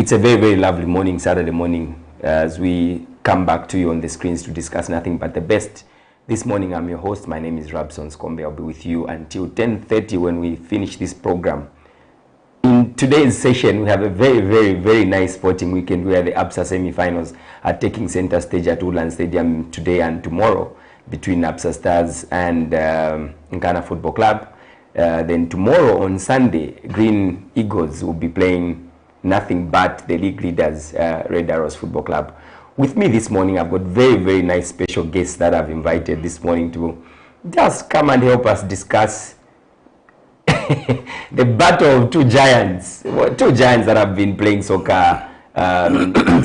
It's a very, very lovely morning, Saturday morning, as we come back to you on the screens to discuss nothing but the best. This morning, I'm your host. My name is Rabson Skombe. I'll be with you until 10:30 when we finish this program. In today's session, we have a very, very, very nice sporting weekend where the ABSA semi-finals are taking center stage at Woodland Stadium today and tomorrow between ABSA Stars and Nkana Football Club. Then tomorrow on Sunday, Green Eagles will be playing nothing but the league leaders, Red Arrows Football Club. With me this morning, I've got very, very nice special guests that I've invited this morning to just come and help us discuss the battle of two giants that have been playing soccer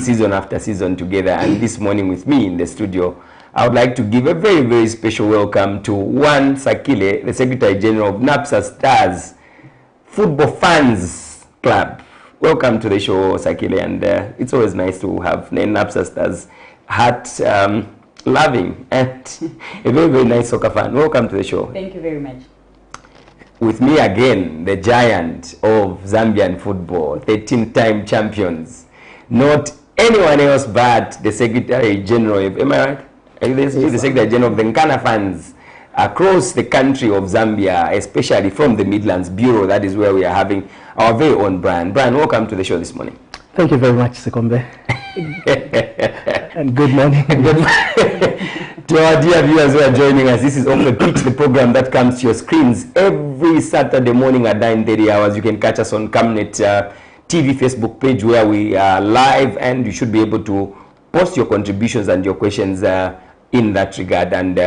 season after season together. And this morning with me in the studio, I would like to give a very, very special welcome to Juan Sakile, the Secretary General of NAPSA Stars Football Fans Club. Welcome to the show, Sakile, and it's always nice to have NAPSA Stars heart-loving and a very, very nice soccer fan. Welcome to the show. Thank you very much. With me again, the giant of Zambian football, 13-time champions. Not anyone else but the Secretary General of, am I right? The Secretary General of the Nkana fans across the country of Zambia, especially from the Midlands Bureau. That is where we are having our very own Brian. Brian, welcome to the show this morning. Thank you very much, Sekombe. And good morning. To our dear viewers who are joining us, this is Off the Pitch, the program that comes to your screens every Saturday morning at 9:30 hours. You can catch us on Camnet TV Facebook page where we are live, and you should be able to post your contributions and your questions in that regard. And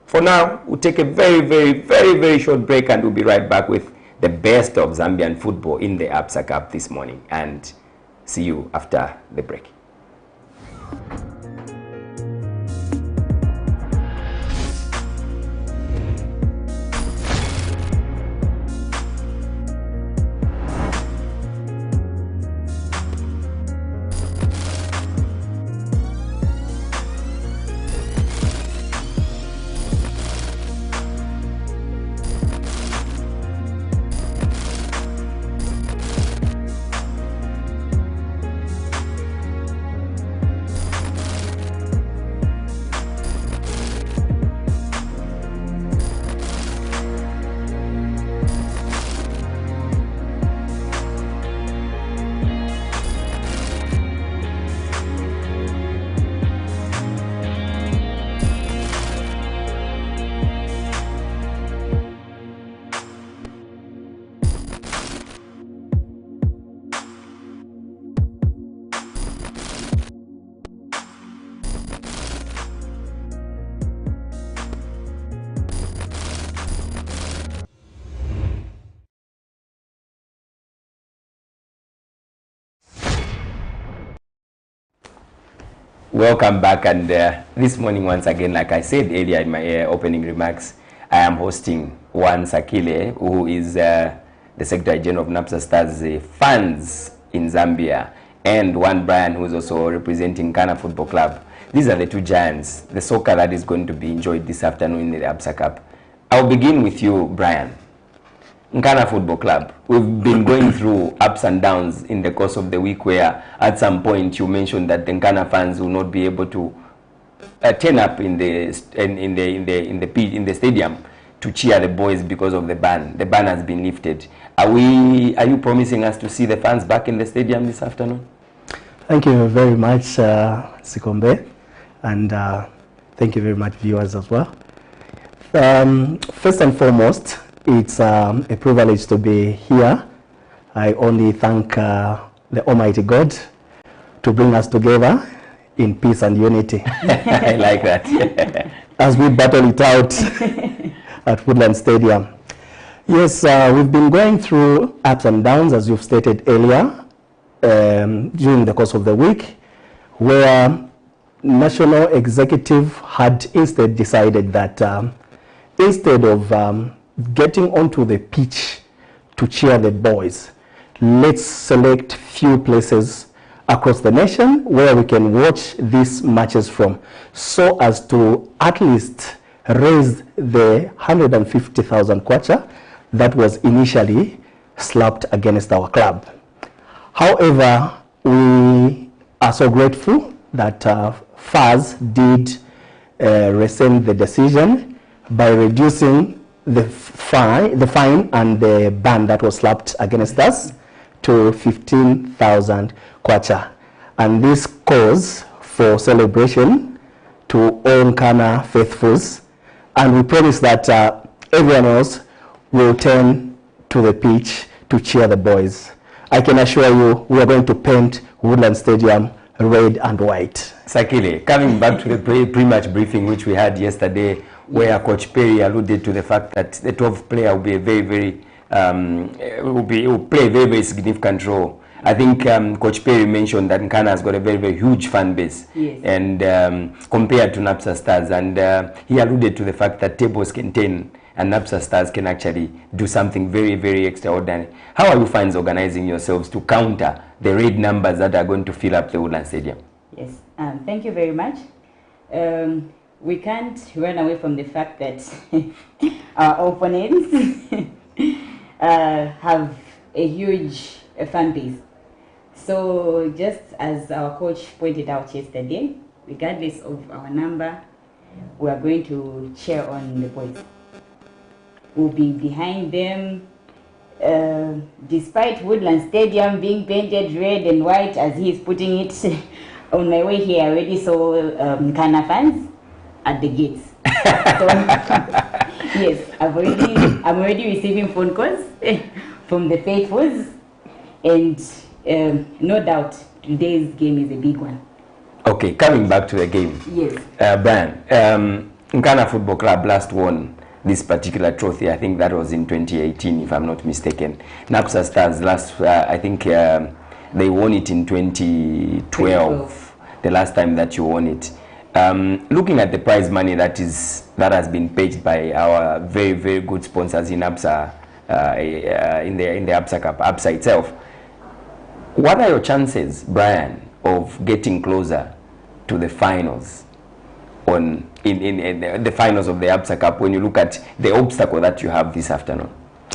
for now, we'll take a very, very, very, very short break, and we'll be right back with the best of Zambian football in the ABSA Cup this morning. And see you after the break. Welcome back, and this morning once again, like I said earlier in my opening remarks, I am hosting Juan Sakile, who is the Secretary General of NAPSA Stars fans in Zambia, and Juan Brian, who is also representing Nkana Football Club. These are the two giants, the soccer that is going to be enjoyed this afternoon in the ABSA Cup. I'll begin with you, Brian. Nkana Football Club, we've been going through ups and downs in the course of the week, where at some point you mentioned that the Nkana fans will not be able to turn up in the stadium to cheer the boys because of the ban. The ban has been lifted. Are you promising us to see the fans back in the stadium this afternoon? Thank you very much, Sikombe, and thank you very much, viewers, as well. First and foremost, it's a privilege to be here. I only thank the Almighty God to bring us together in peace and unity. I like that. As we battle it out at Woodland Stadium. Yes, we've been going through ups and downs, as you've stated earlier, during the course of the week, where National Executive had instead decided that instead of getting onto the pitch to cheer the boys, let's select few places across the nation where we can watch these matches from, so as to at least raise the 150,000 kwacha that was initially slapped against our club. However, we are so grateful that FAS did rescind the decision by reducing the fine and the ban that was slapped against us to 15,000 kwacha. And this calls for celebration to all Nkana faithfuls, and we promise that everyone else will turn to the pitch to cheer the boys. I can assure you we are going to paint Woodland Stadium red and white. Sakile, coming back to the pre-match briefing which we had yesterday, where Coach Perry alluded to the fact that the 12th player will be a very will play a very significant role. I think Coach Perry mentioned that Nkana has got a very huge fan base, yes, and compared to NAPSA Stars, and he alluded to the fact that tables can turn and NAPSA Stars can actually do something very extraordinary. How are you fans organizing yourselves to counter the raid numbers that are going to fill up the Woodland Stadium? Yes, thank you very much. We can't run away from the fact that our opponents have a huge fan base. So just as our coach pointed out yesterday, regardless of our number, we are going to cheer on the boys. We'll be behind them, despite Woodland Stadium being painted red and white as he is putting it. On my way here, I already saw Nkana fans at the gates. So, yes, I'm already receiving phone calls from the faithfuls, and no doubt today's game is a big one. Okay, coming back to the game. Yes. Brian, Nkana Football Club last won this particular trophy. I think that was in 2018, if I'm not mistaken. NAPSA Stars last, I think they won it in 2012, the last time that you won it. Looking at the prize money that has been paid by our very good sponsors in ABSA, in the ABSA Cup, ABSA itself, what are your chances, Brian, of getting closer to the finals in the finals of the ABSA Cup when you look at the obstacle that you have this afternoon?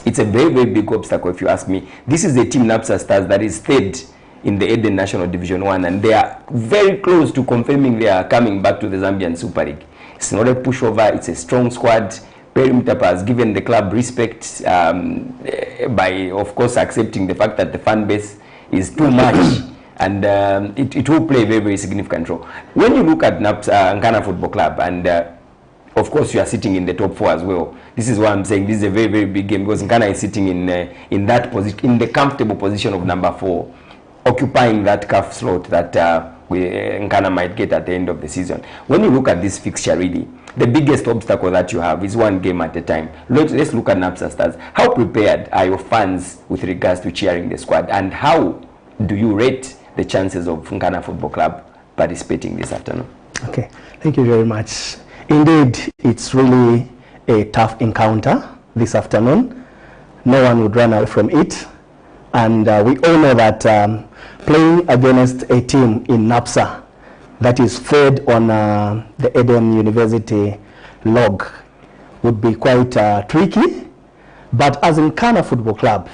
It's a very big obstacle, if you ask me. This is the team NAPSA Stars that is third in the Eden National Division 1, and they are very close to confirming they are coming back to the Zambian Super League. It's not a pushover, it's a strong squad. Perry Mutapa has given the club respect by, of course, accepting the fact that the fan base is too much, and it will play a very significant role. When you look at Nkana Football Club, and of course you are sitting in the top 4 as well, this is why I'm saying this is a very big game, because Nkana is sitting in that position, in the comfortable position of number 4, occupying that calf slot that Nkana might get at the end of the season. When you look at this fixture, really, the biggest obstacle that you have is one game at a time. Let's look at NAPSA Stars. How prepared are your fans with regards to cheering the squad, and how do you rate the chances of Nkana Football Club participating this afternoon? Okay, thank you very much. Indeed, it's really a tough encounter this afternoon. No one would run away from it. And we all know that playing against a team in NAPSA that is fed on the Eden University log would be quite tricky. But as Nkana Football Club,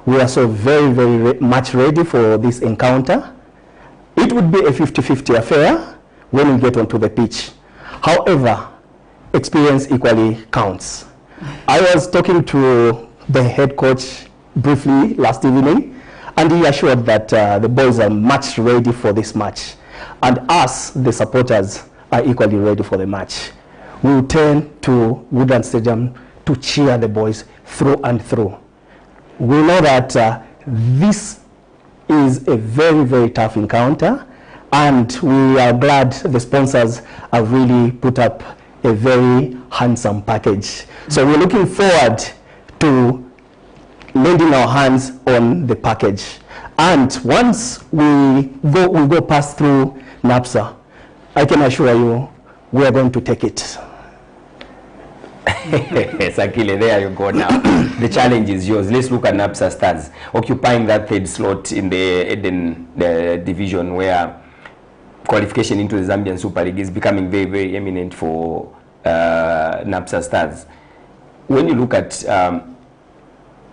we are so very much ready for this encounter. It would be a 50-50 affair when we get onto the pitch. However, experience equally counts. I was talking to the head coach briefly last evening, and he assured that the boys are much ready for this match, and us, the supporters, are equally ready for the match. We will turn to Woodland Stadium to cheer the boys through and through. We know that this is a very tough encounter, and we are glad the sponsors have really put up a very handsome package. So we're looking forward to lending our hands on the package. And once we go pass through NAPSA, I can assure you we are going to take it. Sakile, there you go now. The challenge is yours. Let's look at NAPSA Stars occupying that third slot in the Eden division, where qualification into the Zambian Super League is becoming very, very eminent for NAPSA Stars. When you look at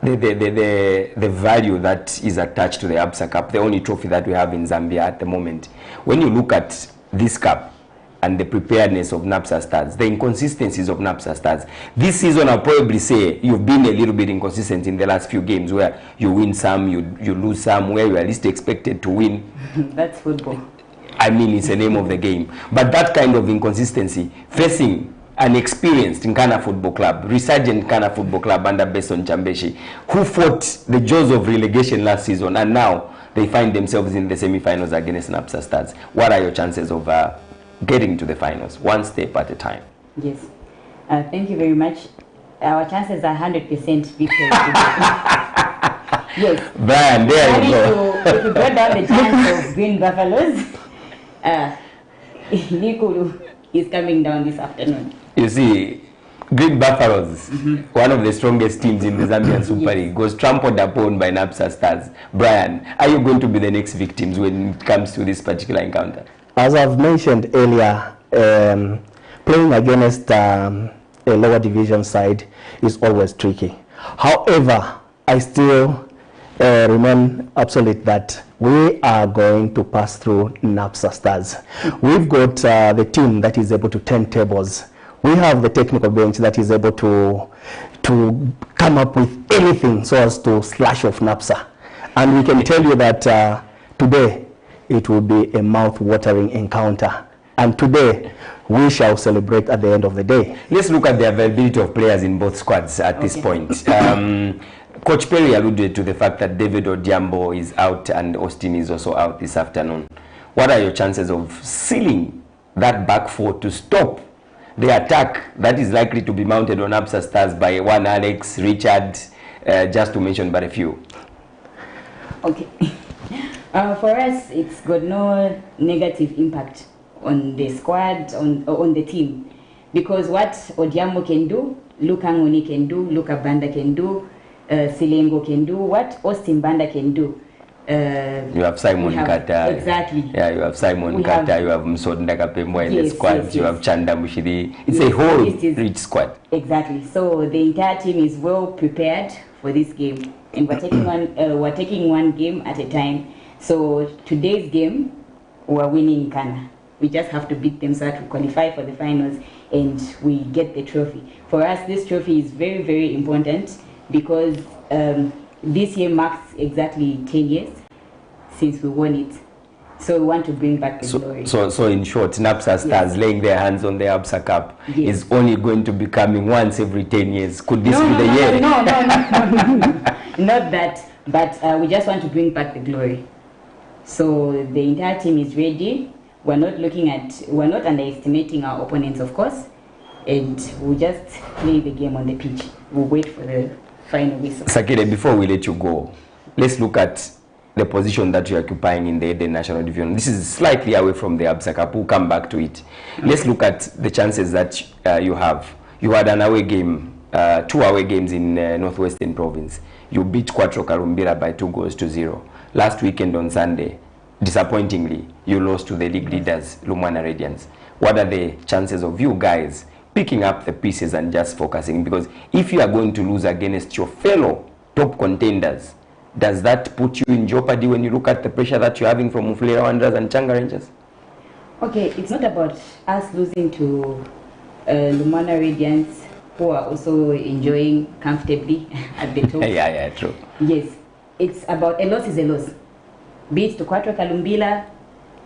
the value that is attached to the ABSA Cup, the only trophy that we have in Zambia at the moment, when you look at this cup and the preparedness of NAPSA Stars, the inconsistencies of NAPSA Stars, this season I'll probably say you've been a little bit inconsistent in the last few games, where you win some, you lose some, where you are least expected to win. That's football. I mean, it's the name of the game. But that kind of inconsistency, facing an experienced Nkana Football Club, resurgent Nkana Football Club under Beson Chambeshi, who fought the jaws of relegation last season, and now they find themselves in the semi-finals against NAPSA Stars. What are your chances of getting to the finals, one step at a time? Yes. Thank you very much. Our chances are 100% victory. Yes. Brian, there you go. If you go down the chance of Green Buffaloes, Nikulu is coming down this afternoon. You see, Green Buffaloes, one of the strongest teams in the Zambian Super League, was trampled upon by NAPSA Stars. Brian, are you going to be the next victims when it comes to this particular encounter? As I've mentioned earlier, playing against a lower division side is always tricky. However, I still remain absolute that we are going to pass through NAPSA Stars. We've got the team that is able to turn tables. We have the technical bench that is able to come up with anything so as to slash off NAPSA. And we can tell you that today it will be a mouth-watering encounter. And today we shall celebrate at the end of the day. Let's look at the availability of players in both squads at this point. Coach Perry alluded to the fact that David Odiambo is out and Austin is also out this afternoon. What are your chances of sealing that back four to stop the attack that is likely to be mounted on ABSA Stars by one Alex, Richard, just to mention but a few? Okay. For us, it's got no negative impact on the squad, on the team. Because what Odiambo can do, Luka Ngoni can do, Luka Banda can do, Silengo can do, what Austin Banda can do. You have Simon Kata. Exactly. Yeah, you have Simon Kata, you have Msodnda Kapemwa in the squad, you have Chanda Mushiri. It's a whole rich squad. Exactly. So the entire team is well prepared for this game. And we're taking one game at a time. So today's game, we're winning Ghana. We just have to beat them so that we qualify for the finals and we get the trophy. For us, this trophy is very, very important because this year marks exactly 10 years since we won it. So we want to bring back the glory. So in short, NAPSA Stars laying their hands on the ABSA Cup is only going to be coming once every 10 years. Could this be the year? No. Not that, but we just want to bring back the glory. So the entire team is ready. We're not underestimating our opponents, of course, and we'll just play the game on the pitch. We'll wait for the final whistle. Sakire, before we let you go, let's look at the position that you're occupying in the Eden National Division. This is slightly away from the ABSA Cup. We'll come back to it. Okay. Let's look at the chances that you have. You had an away game, 2 away games in Northwestern Province. You beat Quattro Karumbira by 2-0. Last weekend on Sunday, disappointingly, you lost to the league leaders, Lumwana Radiants. What are the chances of you guys picking up the pieces and just focusing? Because if you are going to lose against your fellow top contenders, does that put you in jeopardy when you look at the pressure that you're having from Mufulira Wanderers and Changa Rangers? Okay, it's not about us losing to Lumwana Radiants, who are also enjoying comfortably at the top. Yeah, true. Yes, it's about a loss is a loss. Be it to Quattro Kalumbila,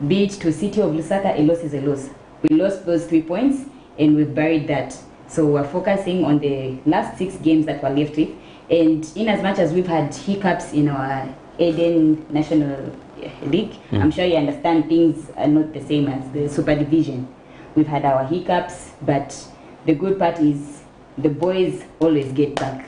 be it to City of Lusaka, a loss is a loss. We lost those 3 points and we've buried that. So we're focusing on the last 6 games that we're left with. And in as much as we've had hiccups in our Eden National League, I'm sure you understand things are not the same as the Super Division. We've had our hiccups, but the good part is the boys always get back.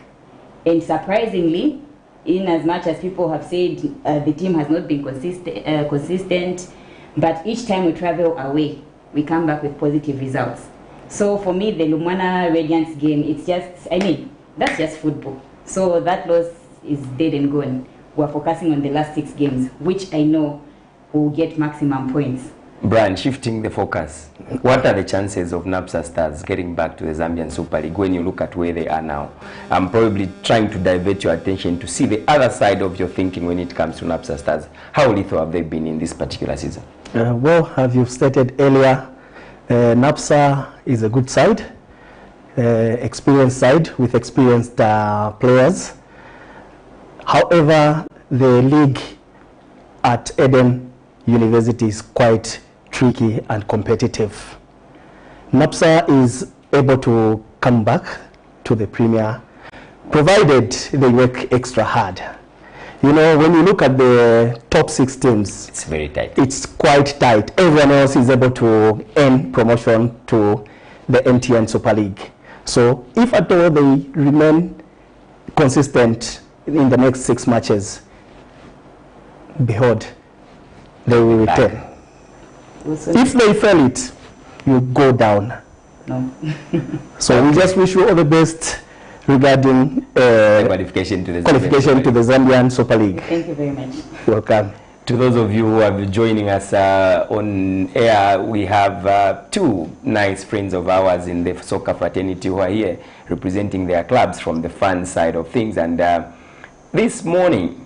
And surprisingly, in as much as people have said the team has not been consistent, but each time we travel away, we come back with positive results. So for me, the Lumwana Radiance game, it's just, I mean, that's just football. So that loss is dead and gone. We're focusing on the last 6 games, which I know will get maximum points. Brian, shifting the focus, what are the chances of NAPSA Stars getting back to the Zambian Super League when you look at where they are now? I'm probably trying to divert your attention to see the other side of your thinking when it comes to NAPSA Stars. How lethal have they been in this particular season? Well, as you've stated earlier, NAPSA is a good side, experienced side with experienced players. However, the league at Eden University is quite tricky and competitive. NAPSA is able to come back to the Premier, provided they work extra hard. You know, when you look at the top 6 teams, it's very tight. It's quite tight. Everyone else is able to earn promotion to the NTN Super League. So if at all they remain consistent in the next 6 matches, behold, they will return. If they fail it, you go down. No. So we just wish you all the best regarding qualification to the Zambian Super League. Thank you very much. Welcome. To those of you who have been joining us on air, we have 2 nice friends of ours in the soccer fraternity who are here representing their clubs from the fan side of things. And this morning,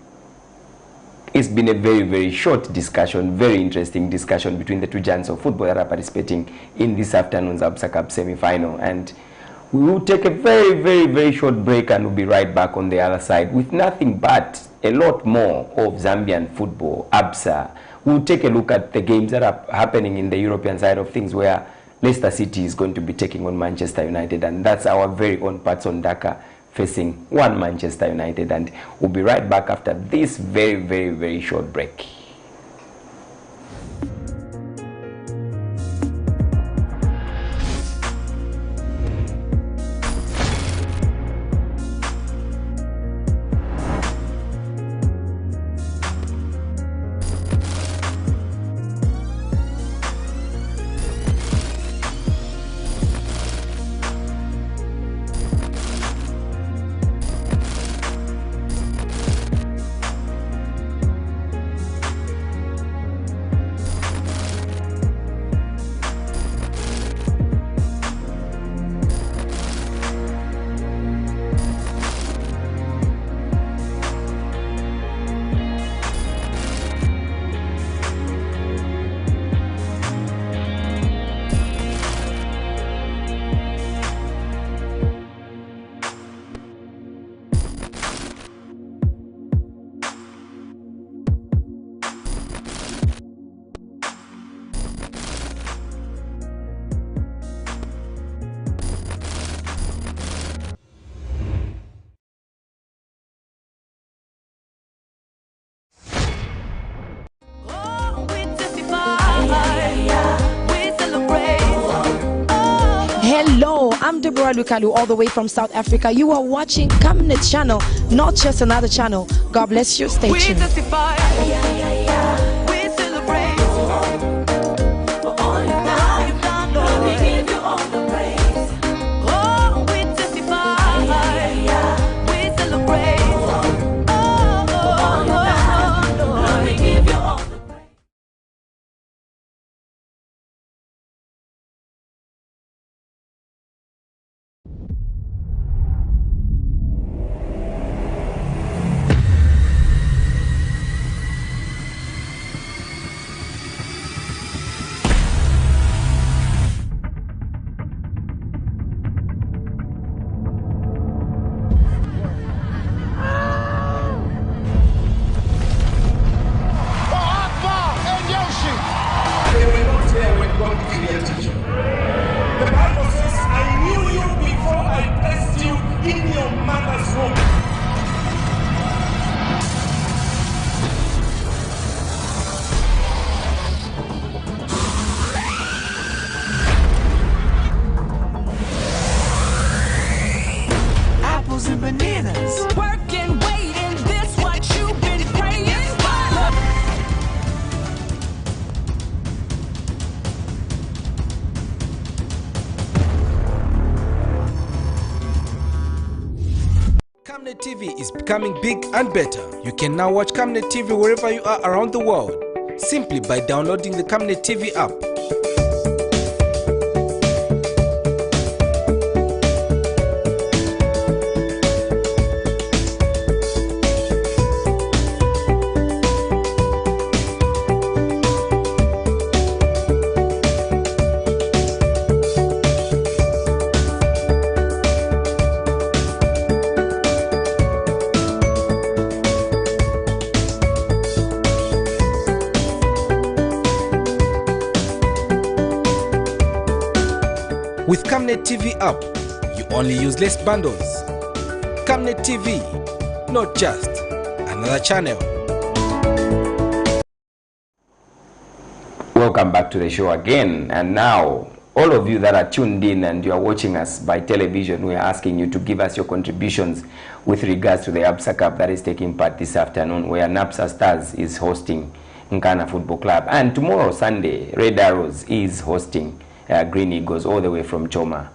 it's been a very, very short discussion, very interesting discussion between the 2 giants of football that are participating in this afternoon's ABSA Cup semi-final. And we will take a very, very, very short break and we'll be right back on the other side with nothing but a lot more of Zambian football, ABSA. We'll take a look at the games that are happening in the European side of things, where Leicester City is going to be taking on Manchester United, and that's our very own Patson Daka facing one Manchester United. And we'll be right back after this very, very, very short break. Hello, I'm Deborah Lukalu, all the way from South Africa. You are watching Camnet Channel, not just another channel. God bless you. Stay tuned. We testify. We celebrate. For all you've done, Lord, we give you all the praise. Oh, we testify. We celebrate. Oh, for all you've done, Lord, we give you all the praise. Camnet TV is becoming big and better. You can now watch Camnet TV wherever you are around the world, simply by downloading the Camnet TV app. With Camnet TV app, you only use less bundles. Camnet TV, not just another channel. Welcome back to the show again. And now, all of you that are tuned in and you are watching us by television, we are asking you to give us your contributions with regards to the Absa Cup that is taking part this afternoon, where Napsa Stars is hosting Nkana Football Club. And tomorrow, Sunday, Red Arrows is hosting Green Eagles all the way from Choma.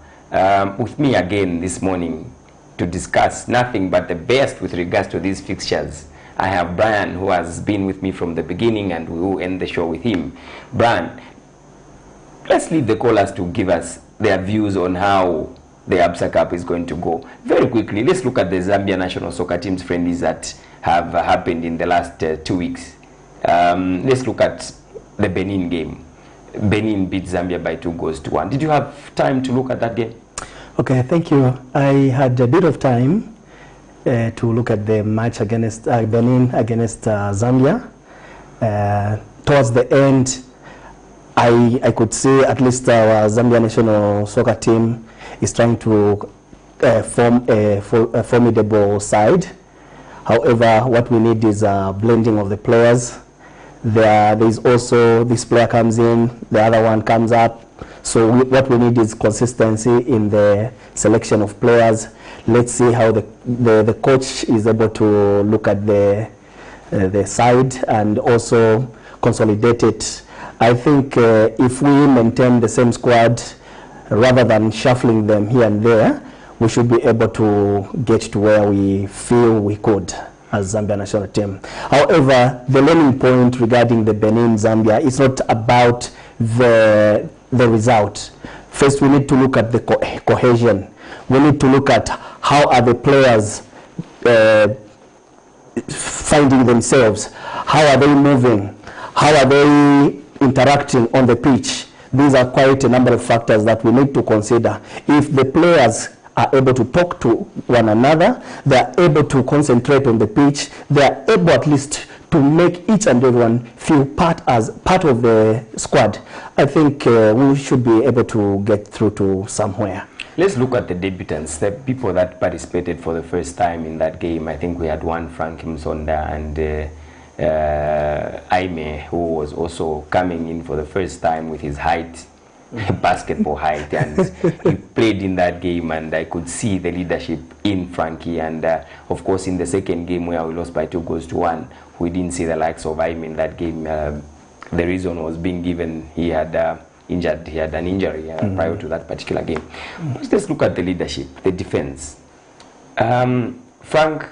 With me again this morning to discuss nothing but the best with regards to these fixtures, I have Brian, who has been with me from the beginning, and we will end the show with him. Brian, let's leave the callers to give us their views on how the Absa Cup is going to go. Very quickly, let's look at the Zambia national soccer team's friendlies that have happened in the last 2 weeks. Let's look at the Benin game. Benin beat Zambia by 2-1. Did you have time to look at that game? Okay, thank you. I had a bit of time to look at the match against Benin against Zambia. Towards the end, I could see at least our Zambia national soccer team is trying to form a formidable side. However, what we need is a blending of the players. There is also this player comes in, the other one comes up. So what we need is consistency in the selection of players. Let's see how the coach is able to look at the side and also consolidate it. I think if we maintain the same squad rather than shuffling them here and there, we should be able to get to where we feel we could as Zambia national team. However, the learning point regarding the Benin-Zambia is not about the result. First, we need to look at the cohesion. We need to look at how are the players finding themselves, how are they moving, how are they interacting on the pitch. These are quite a number of factors that we need to consider. If the players are able to talk to one another, they are able to concentrate on the pitch, they are able at least to make each and everyone feel part of the squad, I think we should be able to get through to somewhere. Let's look at the debutants, the people that participated for the first time in that game. I think we had one, Frank Msonda, and Aime, who was also coming in for the first time with his height, basketball height, and he played in that game, and I could see the leadership in Frankie. And of course, in the second game where we lost by 2-1, we didn't see the likes of him in that game. The reason was being given he had an injury prior to that particular game. Let's look at the leadership, the defense. Frank,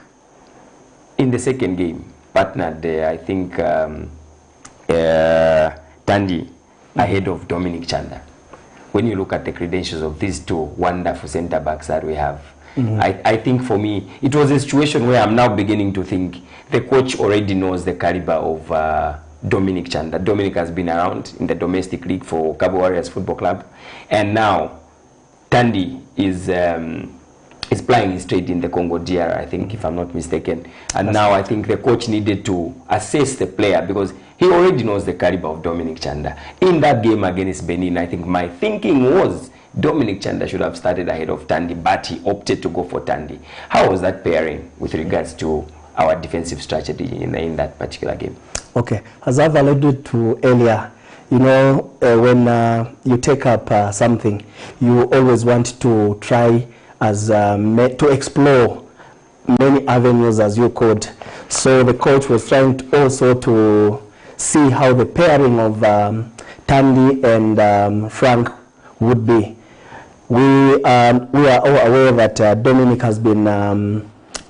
in the second game, partnered, I think, Tandy ahead of Dominic Chanda. When you look at the credentials of these two wonderful center backs that we have, I think for me, it was a situation where I'm now beginning to think the coach already knows the caliber of Dominic Chanda. Dominic has been around in the domestic league for Cabo Warriors Football Club, and now Tandy is playing straight in the Congo DR, I think, if I'm not mistaken. And now I think the coach needed to assess the player because he already knows the caliber of Dominic Chanda. In that game against Benin, I think my thinking was Dominic Chanda should have started ahead of Tandy, but he opted to go for Tandy. How was that pairing with regards to our defensive strategy in that particular game? Okay, as I've alluded to earlier, you know, when you take up something, you always want to try to explore many avenues as you could. So the coach was trying also to see how the pairing of Tandy and Frank would be. We are all aware that Dominic has been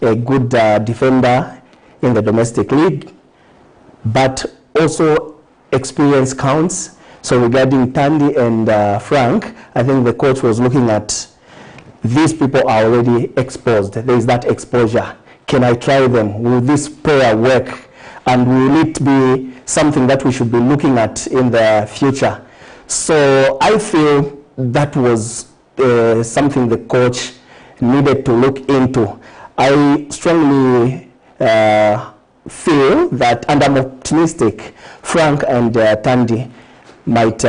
a good defender in the domestic league, but also experience counts. So regarding Tandy and Frank, I think the coach was looking at these people are already exposed. There is that exposure. Can I try them? Will this player work? And will it be something that we should be looking at in the future? So I feel that was something the coach needed to look into. I strongly feel that, and I'm optimistic, Frank and Tandy might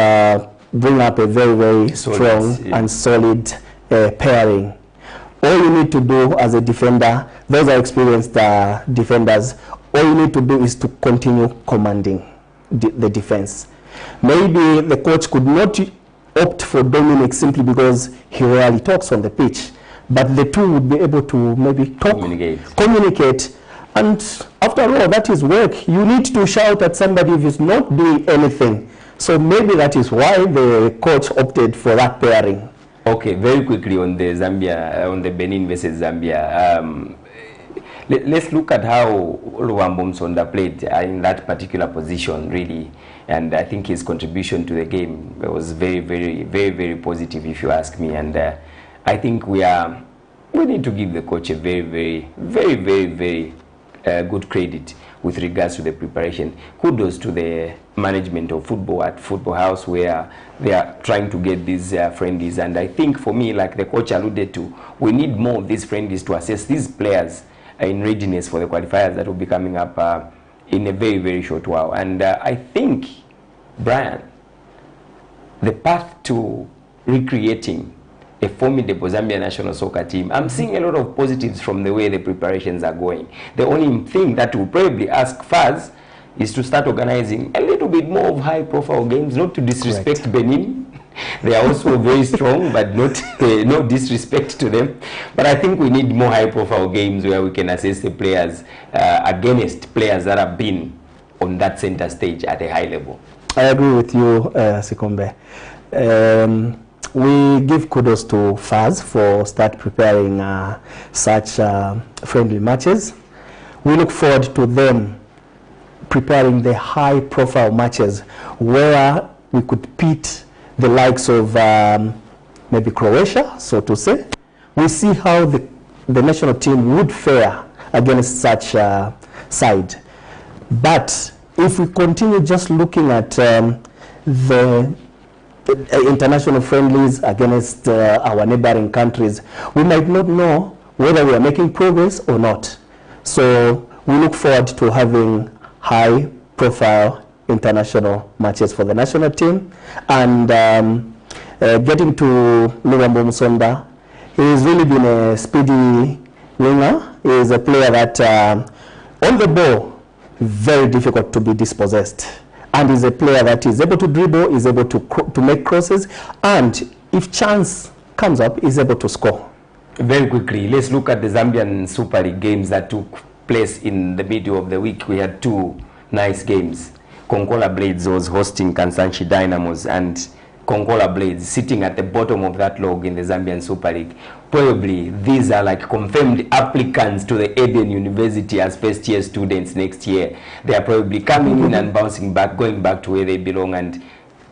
bring up a very, very strong and solid pairing. All you need to do as a defender, those are experienced defenders, all you need to do is to continue commanding the defense. Maybe the coach could not opt for Dominic simply because he rarely talks on the pitch, but the two would be able to maybe talk, communicate, and after all, that is work. You need to shout at somebody if he's not doing anything. So maybe that is why the coach opted for that pairing. Okay, very quickly on the Zambia, on the Benin versus Zambia. Let's look at how Luambo Msonda played in that particular position, really. And I think his contribution to the game was very, very, very, very positive, if you ask me. And I think we need to give the coach a very, very, very, very, very good credit with regards to the preparation. Kudos to the management of football at Football House, where they are trying to get these friendlies. And I think for me, like the coach alluded to, we need more of these friendlies to assess these players in readiness for the qualifiers that will be coming up in a very, very short while. And I think, Brian, the path to recreating a formidable Zambia national soccer team, I'm seeing a lot of positives from the way the preparations are going. The only thing that will probably ask FAS is to start organizing a little bit more of high-profile games, not to disrespect Benin. They are also very strong, but not no disrespect to them. But I think we need more high-profile games where we can assess the players against players that have been on that center stage at a high level. I agree with you, Sikombe. We give kudos to FAS for start preparing such friendly matches. We look forward to them preparing the high-profile matches where we could pit the likes of maybe Croatia, so to say. We see how the national team would fare against such side. But if we continue just looking at the international friendlies against our neighboring countries, we might not know whether we are making progress or not. So we look forward to having high-profile international matches for the national team. And getting to Luambo Msonda, he's really been a speedy winger. He is a player that on the ball, very difficult to be dispossessed. And is a player that is able to dribble, is able to make crosses, and if chance comes up, is able to score. Very quickly, let's look at the Zambian Super League games that took place in the middle of the week. We had two nice games. Konkola Blades was hosting Kansanshi Dynamos, and Konkola Blades sitting at the bottom of that log in the Zambian Super League. Probably these are like confirmed applicants to the Eden University as first year students next year. They are probably coming in and bouncing back, going back to where they belong. And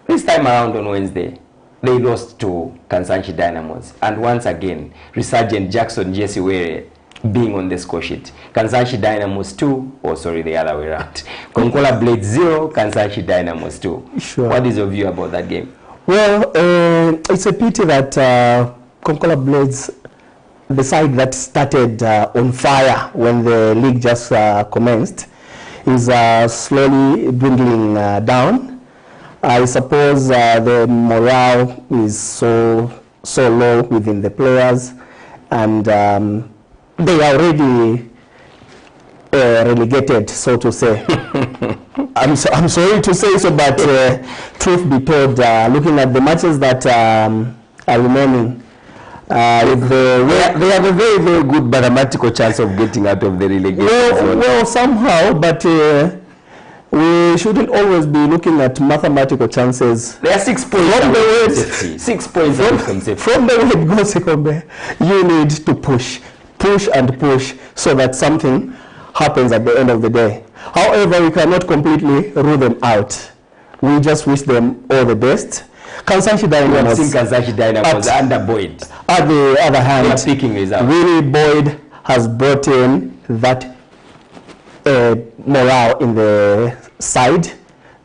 this time around on Wednesday, they lost to Kansanshi Dynamos. And once again, Resurgent Jackson Jesse Were being on the score sheet. Kansanshi Dynamos 2, oh sorry, the other way around. Konkola Blades 0, Kansanshi Dynamos 2. Sure. What is your view about that game? Well, it's a pity that Konkola Blades, the side that started on fire when the league just commenced, is slowly dwindling down. I suppose the morale is so low within the players, and they are already relegated, so to say. I'm sorry to say so, but truth be told, looking at the matches that are remaining, they have a very, very good mathematical chance of getting out of the relegation zone. Well, somehow, but we shouldn't always be looking at mathematical chances. There are 6 points from the way 6 points from the way it goes, you need to push push and push so that something happens at the end of the day. However, we cannot completely rule them out. We just wish them all the best. Kansanshi Dynamos, Kansanshi Dynamos under Boyd. At the other hand, picking results. Willie Boyd has brought in that morale in the side.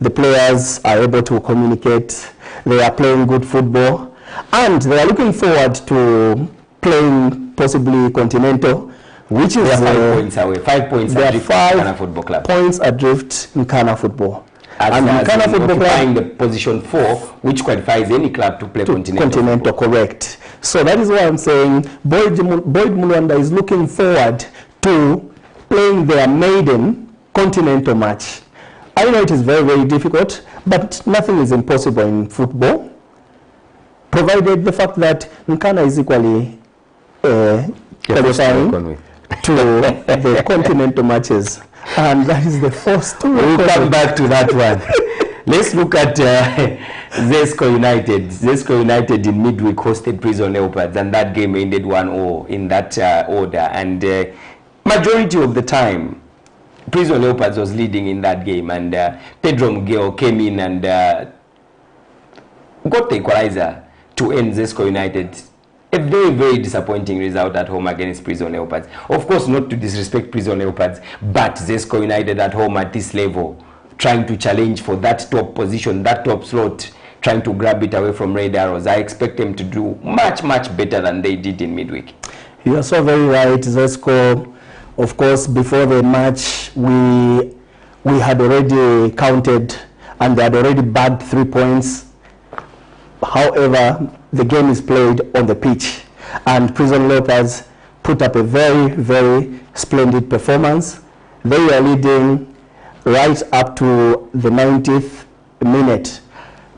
The players are able to communicate. They are playing good football, and they are looking forward to playing possibly Continental, which is 5 points away. 5 points adrift in Ghana Football Club. Points adrift in Ghana Football. And Ghana Football Club the position 4, which qualifies any club to play Continental. Correct. So that is why I'm saying Boyd Mulwanda is looking forward to playing their maiden Continental match. I know it is very, very difficult, but nothing is impossible in football, provided the fact that Nkana is equally qualifying to the Continental matches. And that is the first. We'll come back to that one. Let's look at Zesco United. Zesco United in midweek hosted Prison Leopards, and that game ended 1-0 in that order. And majority of the time, Prison Leopards was leading in that game, and Pedro Miguel came in and got the equalizer to end Zesco United. A very, very disappointing result at home against Prison Leopards. Of course, not to disrespect Prison Leopards, but Zesco United at home at this level, trying to challenge for that top position, that top slot, trying to grab it away from Red Arrows. I expect them to do much, much better than they did in midweek. You are so very right, Zesco. Of course, before the match, we had already counted and they had already bagged 3 points. However, the game is played on the pitch, and Prison Leopards put up a very, very splendid performance. They were leading right up to the 90th minute,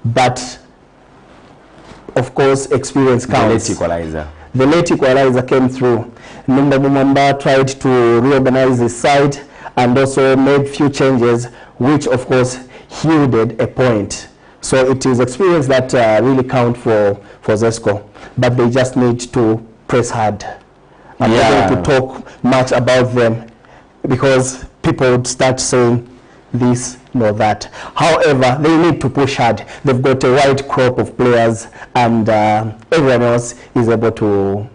but of course, experience counts. The late equalizer came through. Numba Mumamba tried to reorganize his side and also made few changes, which of course yielded a point. So it is experience that really count for Zesco, but they just need to press hard. I'm not going to talk much about them because people would start saying this, nor that. However, they need to push hard. They've got a wide crop of players, and everyone else is able to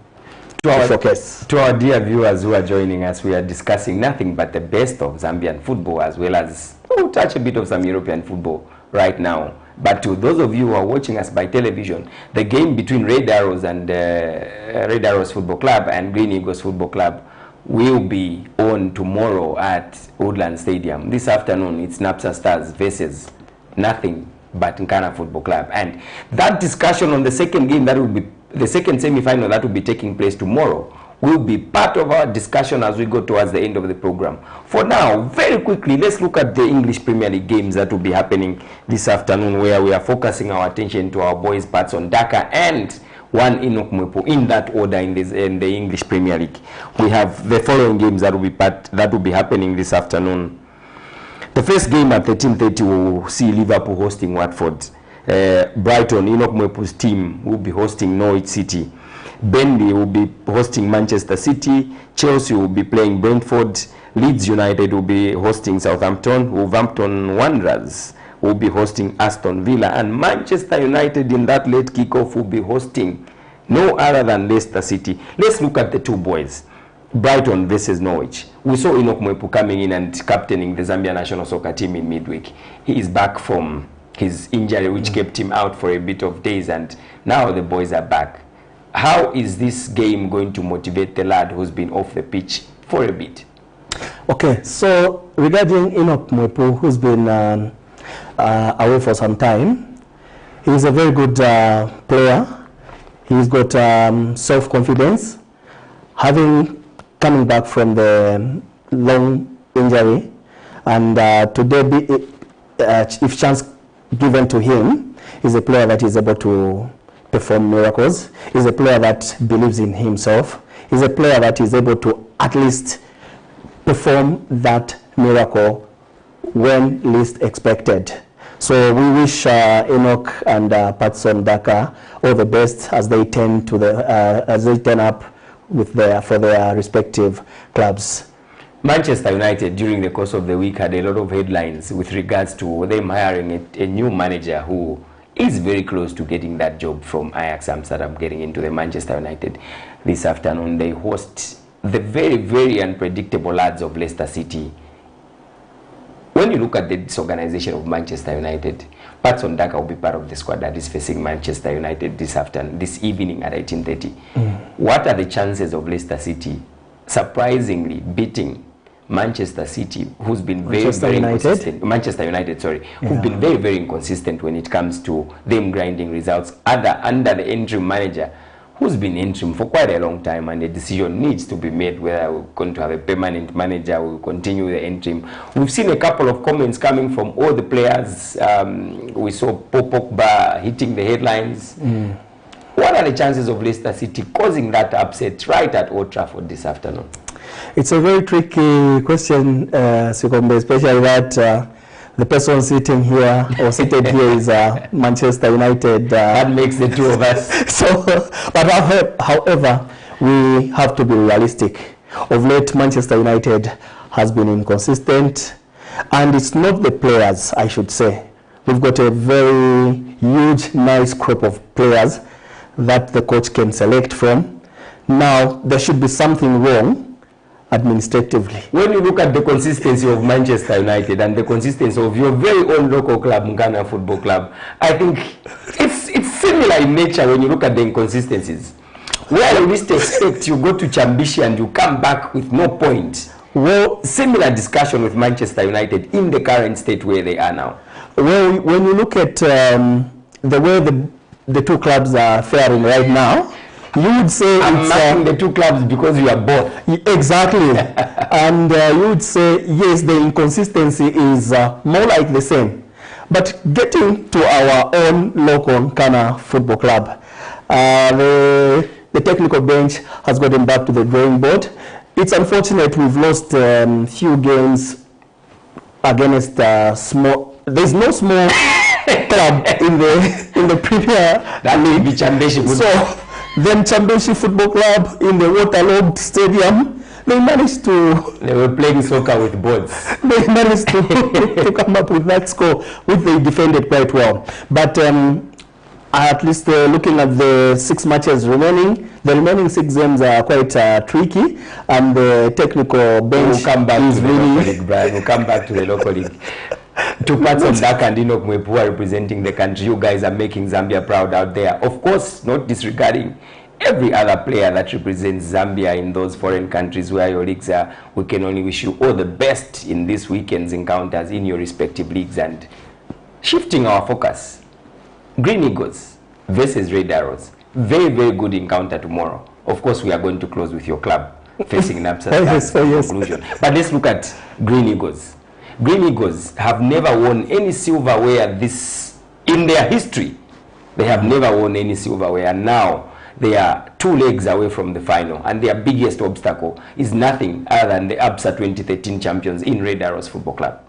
showcase. To our dear viewers who are joining us, we are discussing nothing but the best of Zambian football, as well as touch a bit of some European football right now. But to those of you who are watching us by television, the game between Red Arrows and Red Arrows Football Club and Green Eagles Football Club will be on tomorrow at Woodland Stadium. This afternoon, it's Napsa Stars versus nothing but Nkana Football Club. And that discussion on the second game, that will be the second semi-final that will be taking place tomorrow, will be part of our discussion as we go towards the end of the program. For now, very quickly, let's look at the English Premier League games that will be happening this afternoon, where we are focusing our attention to our boys' Patson Daka and one Enoch Mwepo in that order in the English Premier League. We have the following games that will be happening this afternoon. The first game at 13:30 will see Liverpool hosting Watford. Brighton, Enoch Mwepo's team, will be hosting Norwich City. Burnley will be hosting Manchester City. Chelsea will be playing Brentford. Leeds United will be hosting Southampton. Wolverhampton Wanderers will be hosting Aston Villa. And Manchester United in that late kickoff will be hosting no other than Leicester City. Let's look at the two boys. Brighton versus Norwich. We saw Enoch Mwepo coming in and captaining the Zambia national soccer team in midweek. He is back from his injury, which kept him out for a bit of days, and now the boys are back. How is this game going to motivate the lad who's been off the pitch for a bit? Okay, so regarding Enoch Mwepo, who's been away for some time, he's a very good player. He's got self-confidence, coming back from the long injury, and today, if chance given to him, he's a player that is able to perform miracles. He's a player that believes in himself. He's a player that is able to at least perform that miracle when least expected. So we wish Enoch and Patson Daka all the best as they turn up with for their respective clubs. Manchester United, during the course of the week, had a lot of headlines with regards to them hiring a new manager who is very close to getting that job from Ajax Amsterdam, getting into the Manchester United. This afternoon, they host the very, very unpredictable lads of Leicester City. When you look at the disorganization of Manchester United, Patson Daka will be part of the squad that is facing Manchester United this evening at 18:30. What are the chances of Leicester City surprisingly beating Manchester City, who's been very inconsistent? Manchester United, who've been very, very inconsistent when it comes to them grinding results under the interim manager, who's been interim for quite a long time, and a decision needs to be made whether we're going to have a permanent manager, we'll continue the interim. We've seen a couple of comments coming from all the players. We saw Paul Pogba hitting the headlines. What are the chances of Leicester City causing that upset right at Old Trafford this afternoon? It's a very tricky question, Sikombe, especially that the person sitting here or seated here is Manchester United. That makes the two of us. So, but however, we have to be realistic. Of late, Manchester United has been inconsistent, and it's not the players, I should say. We've got a very huge, nice crop of players that the coach can select from. Now, there should be something wrong administratively. When you look at the consistency of Manchester United and the consistency of your very own local club, Mugana Football Club, I think it's similar in nature when you look at the inconsistencies. Where you least expect, you go to Chambishi and you come back with no point. Well, similar discussion with Manchester United in the current state where they are now. Well, when you look at the way the two clubs are faring right now, you would say I'm marking the two clubs because you are both. Exactly. And you would say, yes, the inconsistency is more like the same. But getting to our own local Nkana Football Club, the technical bench has gotten back to the drawing board. It's unfortunate we've lost few games against small. There's no small club in the Premier League. So then Chambeshi Football Club in the waterlogged stadium, they managed to... They were playing soccer with boards. They managed to come up with that score, which they defended quite well. But at least looking at the 6 matches remaining, the remaining 6 games are quite tricky, and the technical bench We'll come back is to the really... local league, Brian. We'll come back to the local league. To Patson Daka and Enoch Mwepu are representing the country. You guys are making Zambia proud out there. Of course, not disregarding every other player that represents Zambia in those foreign countries where your leagues are. We can only wish you all the best in this weekend's encounters in your respective leagues. And shifting our focus, Green Eagles versus Red Arrows. Very, very good encounter tomorrow. Of course, we are going to close with your club facing Napsa Yes. conclusion. But let's look at Green Eagles. Green Eagles have never won any silverware in their history. They have never won any silverware. Now they are 2 legs away from the final, and their biggest obstacle is nothing other than the ABSA 2013 champions in Red Arrows Football Club.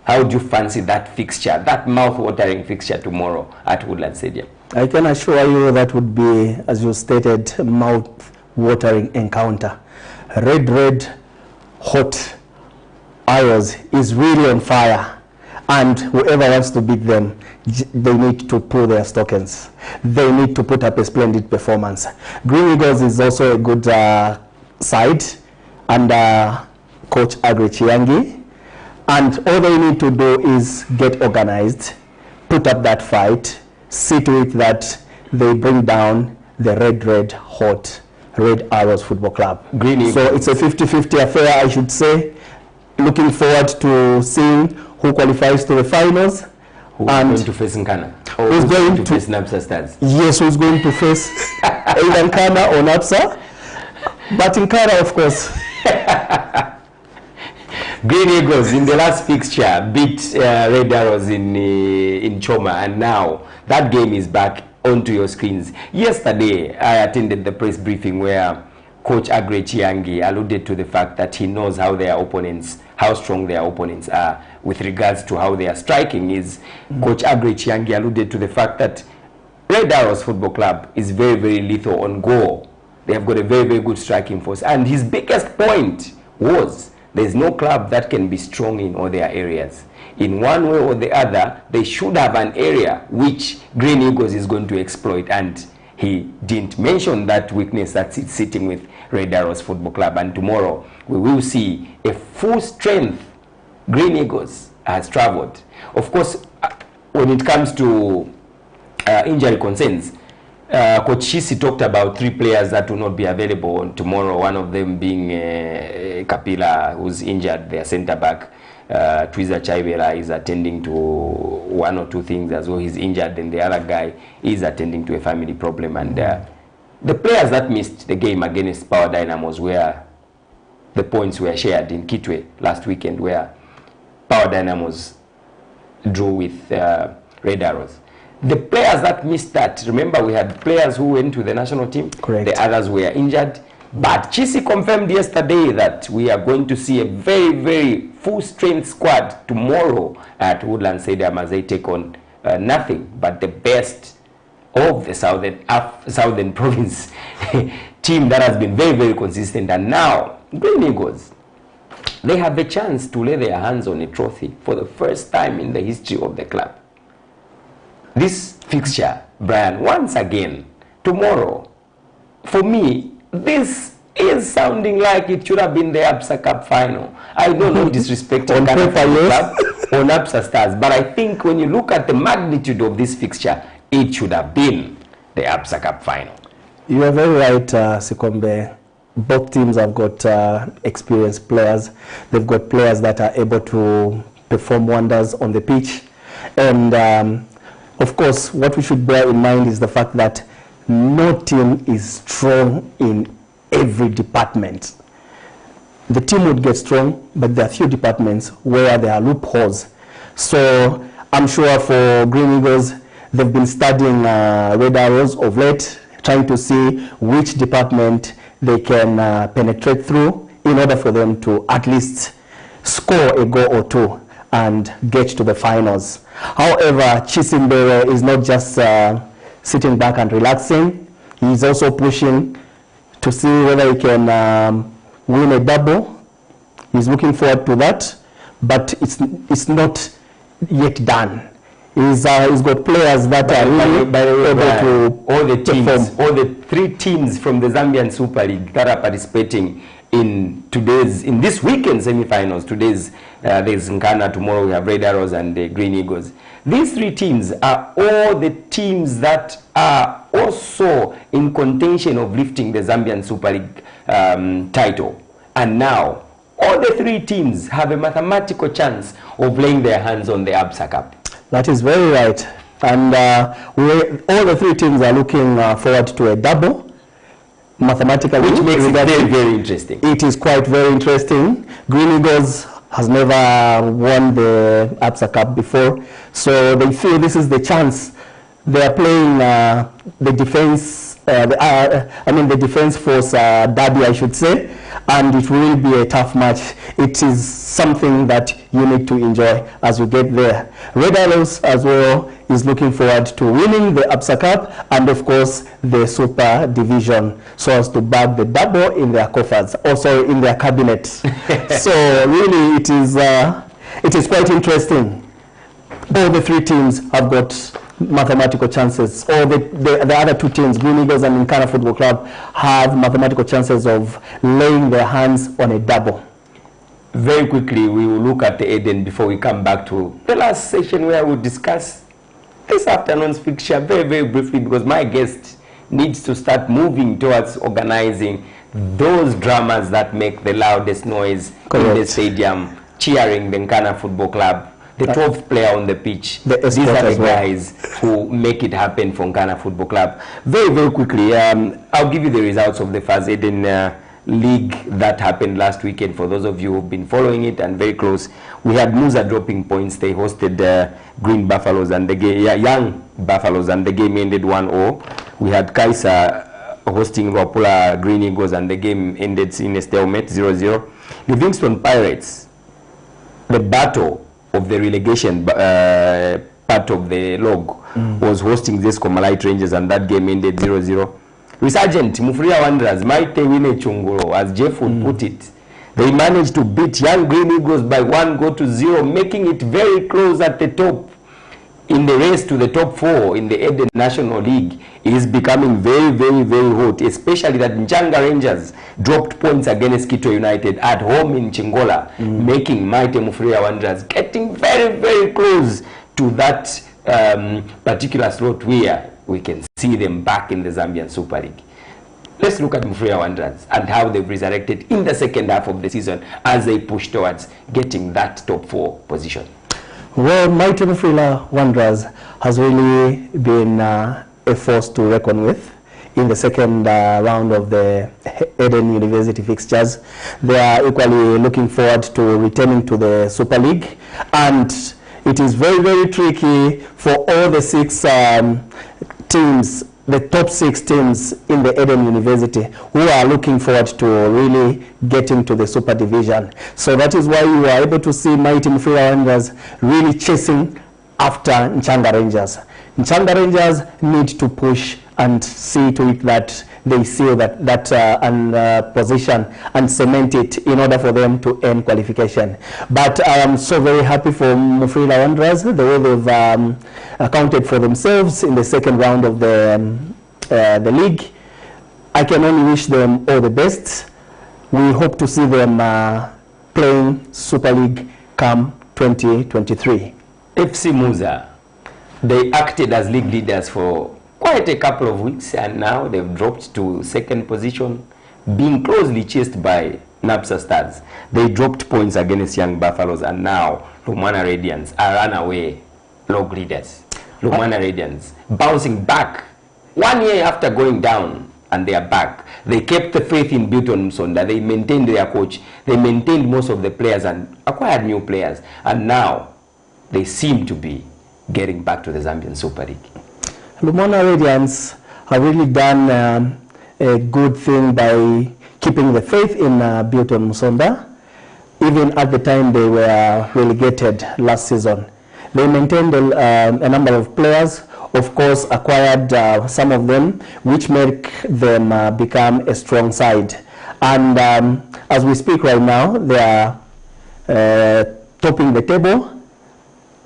How do you fancy that fixture, that mouth-watering fixture tomorrow at Woodland Stadium? I can assure you that would be, as you stated, mouth-watering encounter. Red, hot Arrows is really on fire, and whoever wants to beat them, they need to pull their stockings. They need to put up a splendid performance. Green Eagles is also a good side under Coach Agri Chiangi, and all they need to do is get organized, put up that fight, see to it that they bring down the red hot Red Arrows Football Club. Green Eagles. So it's a 50-50 affair, I should say. Looking forward to seeing who qualifies to the finals. Who's going to face Nkana? Or who's going to face Napsa Stars? Yes, who's going to face either Nkana or Napsa. But Nkana, of course. Green Eagles in the last fixture beat Red Arrows in Choma, and now that game is back onto your screens. Yesterday, I attended the press briefing where Coach Agre Chiangi alluded to the fact that he knows how strong their opponents are with regards to how they are striking. Coach Agre Chiangi alluded to the fact that Red Arrows Football Club is very, very lethal on goal. They have got a very, very good striking force. And his biggest point was there's no club that can be strong in all their areas. In one way or the other, they should have an area which Green Eagles is going to exploit. And he didn't mention that weakness that's sitting with Red Arrows Football Club. And tomorrow, we will see a full-strength Green Eagles has traveled. Of course, when it comes to injury concerns, Coach Shisi talked about 3 players that will not be available on tomorrow, one of them being Kapila, who's injured, their centre-back. Twiza Chaibela is attending to 1 or 2 things as well. He's injured, and the other guy is attending to a family problem. And the players that missed the game against Power Dynamos, where the points were shared in Kitwe last weekend, where Power Dynamos drew with Red Arrows. The players that missed that, remember we had players who went to the national team. Correct. The others were injured. But Chisi confirmed yesterday that we are going to see a very, very full-strength squad tomorrow at Woodland Stadium as they take on nothing but the best of the Southern Province team that has been very, very consistent. And now, Green Eagles, they have the chance to lay their hands on a trophy for the first time in the history of the club. This fixture, Brian, once again, tomorrow, for me, this is sounding like it should have been the ABSA Cup final. I don't know disrespecting Ghana Football Club or ABSA Stars, but I think when you look at the magnitude of this fixture, it should have been the ABSA Cup final. You are very right, Sikombe. Both teams have got experienced players. They've got players that are able to perform wonders on the pitch. And of course, what we should bear in mind is the fact that no team is strong in every department. The team would get strong, but there are few departments where there are loopholes. So I'm sure for Green Eagles, they've been studying Red Arrows of late, trying to see which department they can penetrate through in order for them to at least score a goal or 2 and get to the finals. However, Chisimbere is not just sitting back and relaxing. He's also pushing to see whether he can win a double. He's looking forward to that, but it's not yet done. He's got players that are really able to all the teams, perform. all the 3 teams from the Zambian Super League that are participating in this weekend semi-finals. Today's there's Nkana, tomorrow we have Red Arrows and the Green Eagles. These 3 teams are all the teams that are also in contention of lifting the Zambian Super League title. And now, all the 3 teams have a mathematical chance of laying their hands on the ABSA Cup. That is very right. And all the 3 teams are looking forward to a double. Mathematically, which makes it very, very interesting. It is quite very interesting. Green Eagles has never won the ABSA Cup before, so they feel this is the chance. They are playing the defense, the defense force derby, I should say, and it will be a tough match. It is something that you need to enjoy as you get there. Red Arrows as well is looking forward to winning the ABSA Cup and of course the Super Division, so as to bag the double in their coffers, also in their cabinet. So really it is quite interesting. All the 3 teams have got mathematical chances. All the other 2 teams, Green Eagles and Nkana Football Club, have mathematical chances of laying their hands on a double. Very quickly, we will look at the Eden before we come back to the last session where we'll discuss this afternoon's fixture very, very briefly, because my guest needs to start moving towards organizing those dramas that make the loudest noise in the stadium, cheering the Nkana Football Club, the 12th player on the pitch. These are the guys who make it happen for Nkana Football Club. Very, very quickly, I'll give you the results of the First Eden League that happened last weekend. For those of you who've been following it and very close, we had Musa dropping points. They hosted Green Buffaloes and the game, Young Buffaloes, and the game ended 1-0. We had Kaisa hosting Wapula Green Eagles and the game ended in a stalemate 0-0. Livingston Pirates, the battle of the relegation part of the log, was hosting Zesco Malite Rangers and that game ended 0-0. Resurgent Mufuria Wanderers might they win a Chunguro, as Jeff would put it. They managed to beat Young Green Eagles by 1-0, making it very close at the top. In the race to the top 4 in the Eden National League is becoming very, very, very hot, especially that Njanga Rangers dropped points against Quito United at home in Chingola, making Mighty Mufuria Wanderers getting very, very close to that particular slot where we can see them back in the Zambian Super League. Let's look at Mufuria Wanderers and how they've resurrected in the second half of the season as they push towards getting that top 4 position. Well, Mighty Mufuria Wanderers has really been a force to reckon with in the second round of the Eden University fixtures. They are equally looking forward to returning to the Super League, and it is very, very tricky for all the 6 teams, the top 6 teams in the Eden University, who are looking forward to really getting to the Super Division. So that is why you are able to see Mighty Mufuria Wanderers really chasing after Njanga Rangers. Njanga Rangers need to push and see to it that they seal that position and cement it in order for them to earn qualification. But I am so very happy for Mufuria Wanderers, the way they've accounted for themselves in the second round of the league. I can only wish them all the best. We hope to see them playing Super League come 2023. FC Muza, they acted as league leaders for quite a couple of weeks, and now they've dropped to second position, being closely chased by Napsa Stars. They dropped points against Young Buffaloes, and now Lumwana Radiants are runaway log leaders. Lumwana Radiants bouncing back 1 year after going down, and they are back. They kept the faith in Bilton Msonda. They maintained their coach. They maintained most of the players and acquired new players, and now they seem to be getting back to the Zambian Super League. Lumwana Radiants have really done a good thing by keeping the faith in Bilton Musonda, even at the time they were relegated last season. They maintained a number of players, of course acquired some of them, which make them become a strong side. And as we speak right now, they are topping the table.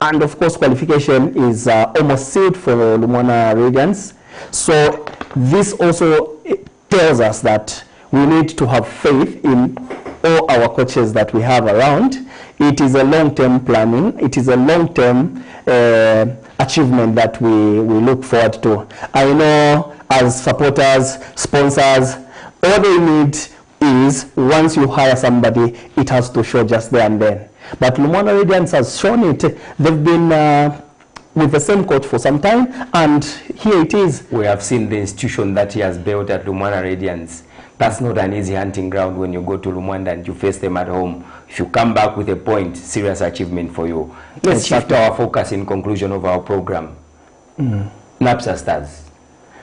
And of course, qualification is almost sealed for Lumwana Radiants. So this also tells us that we need to have faith in all our coaches that we have around. It is a long-term planning. It is a long-term achievement that we look forward to. I know as supporters, sponsors, all they need is once you hire somebody, it has to show just there and then. But Lumwana Radiants has shown it. They've been with the same coach for some time, and here it is. We have seen the institution that he has built at Lumwana Radiants. That's not an easy hunting ground when you go to Lumwana and you face them at home. If you come back with a point, serious achievement for you. Let's shift our focus in conclusion of our program. Napsa Stars,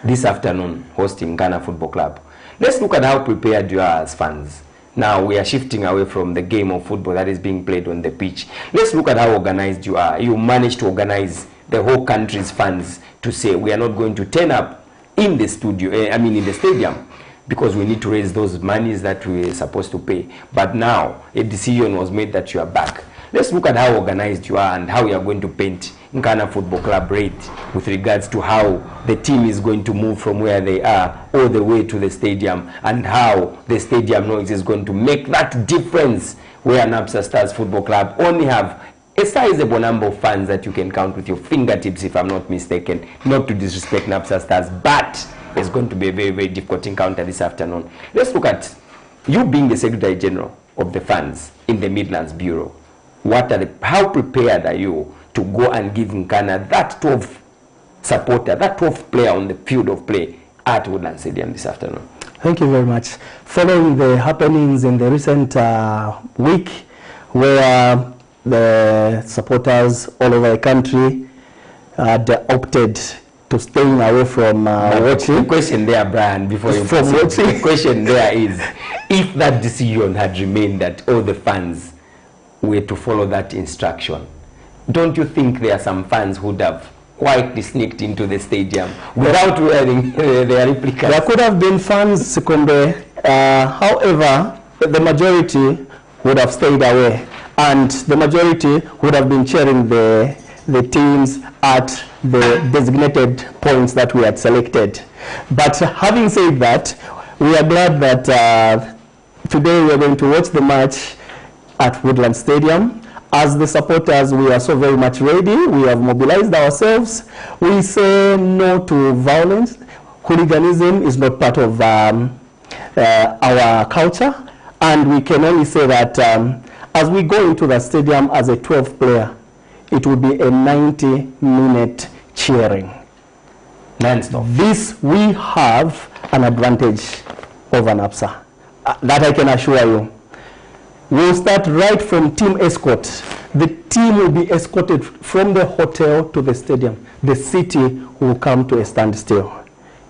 this afternoon, hosting Ghana Football Club. Let's look at how prepared you are as fans. Now we are shifting away from the game of football that is being played on the pitch. Let's look at how organized you are. You managed to organize the whole country's fans to say we are not going to turn up in the studio, in the stadium, because we need to raise those monies that we are supposed to pay. But now a decision was made that you are back. Let's look at how organized you are and how you are going to paint Ghana Football Club red with regards to how the team is going to move from where they are all the way to the stadium, and how the stadium noise is going to make that difference where Napsa Stars Football Club only have a sizable number of fans that you can count with your fingertips, if I'm not mistaken. Not to disrespect Napsa Stars, but it's going to be a very, very difficult encounter this afternoon. Let's look at you being the Secretary General of the fans in the Midlands Bureau. How prepared are you to go and give Nkana that 12th supporter, that 12th player on the field of play at Woodland Stadium this afternoon? Thank you very much. Following the happenings in the recent week, where the supporters all over the country had opted to staying away from watching. The question there, Brian, before you from watching. The question there is, if that decision had remained that all the fans were to follow that instruction, don't you think there are some fans who would have quietly sneaked into the stadium without wearing their replicas. There could have been fans, Sikombe. However, the majority would have stayed away, and the majority would have been cheering the teams at the designated points that we had selected. But having said that, we are glad that today we are going to watch the match at Woodland Stadium. As the supporters, we are so very much ready. We have mobilized ourselves. We say no to violence. Hooliganism is not part of our culture. And we can only say that as we go into the stadium as a 12th player, it will be a 90-minute cheering. Non-stop. This, we have an advantage over NAPSA. That I can assure you. We'll start right from Team Escort. The team will be escorted from the hotel to the stadium. The city will come to a standstill.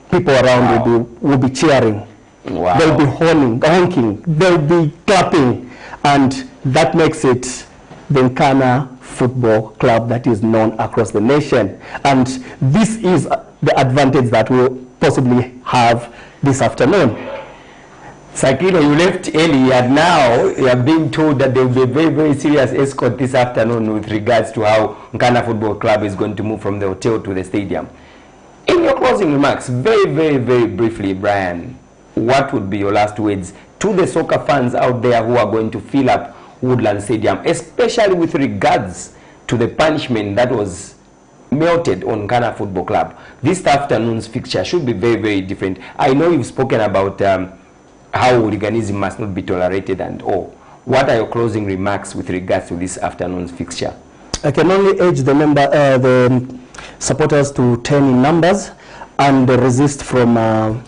People around will be cheering. Wow. They'll be honking. They'll be clapping. And that makes it the Nkana Football Club that is known across the nation. And this is the advantage that we'll possibly have this afternoon. Sakino, you left early, and now you are being told that there will be a very, very serious escort this afternoon with regards to how Nkana Football Club is going to move from the hotel to the stadium. In your closing remarks, very, very, very briefly, Brian, what would be your last words to the soccer fans out there who are going to fill up Woodland Stadium, especially with regards to the punishment that was melted on Nkana Football Club? This afternoon's fixture should be very, very different. I know you've spoken about how hooliganism must not be tolerated and all. What are your closing remarks with regards to this afternoon's fixture? I can only urge the supporters to turn in numbers and resist from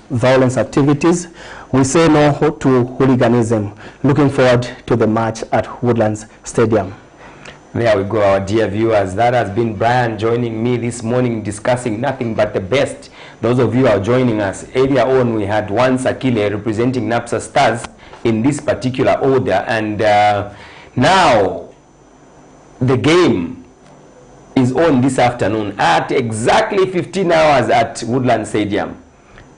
violence activities. We say no to hooliganism. Looking forward to the match at Woodlands Stadium. There we go, our dear viewers. That has been Brian joining me this morning discussing nothing but the best. Those of you who are joining us, earlier on we had one Sakile representing NAPSA Stars in this particular order, and now the game is on this afternoon at exactly 15 hours at Woodland Stadium.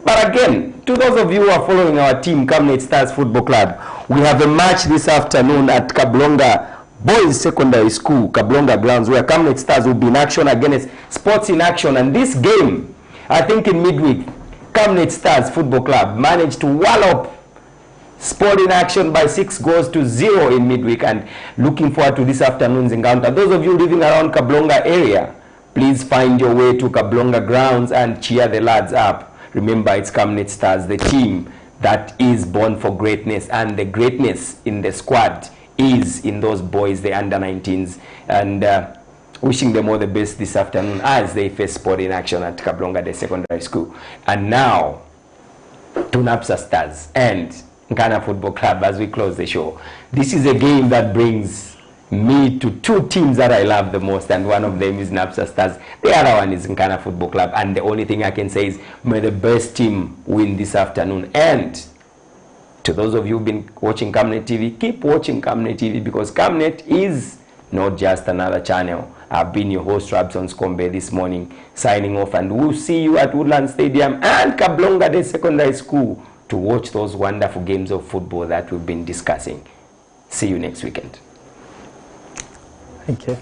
But again, to those of you who are following our team, Camnet Stars Football Club, we have a match this afternoon at Kablonga Boys Secondary School, Kablonga Grounds, where Camnet Stars will be in action against Sports in Action. And this game, I think in midweek, Camnet Stars Football Club managed to wallop Sport in Action by 6-0 in midweek. And looking forward to this afternoon's encounter. Those of you living around Kablonga area, please find your way to Kablonga Grounds and cheer the lads up. Remember, it's Camnet Stars, the team that is born for greatness, and the greatness in the squad is in those boys, the under-19s, and wishing them all the best this afternoon as they face Sport in Action at Kablonga the Secondary School. And now to NAPSA Stars and Nkana Football Club as we close the show. This is a game that brings me to two teams that I love the most, and one of them is NAPSA Stars. The other one is Nkana Football Club, and the only thing I can say is may the best team win this afternoon. And to those of you who've been watching Camnet TV, keep watching Camnet TV, because Camnet is not just another channel. I've been your host, Rabson Skombe, this morning, signing off, and we'll see you at Woodland Stadium and Kablonga Day Secondary School to watch those wonderful games of football that we've been discussing. See you next weekend. Thank you.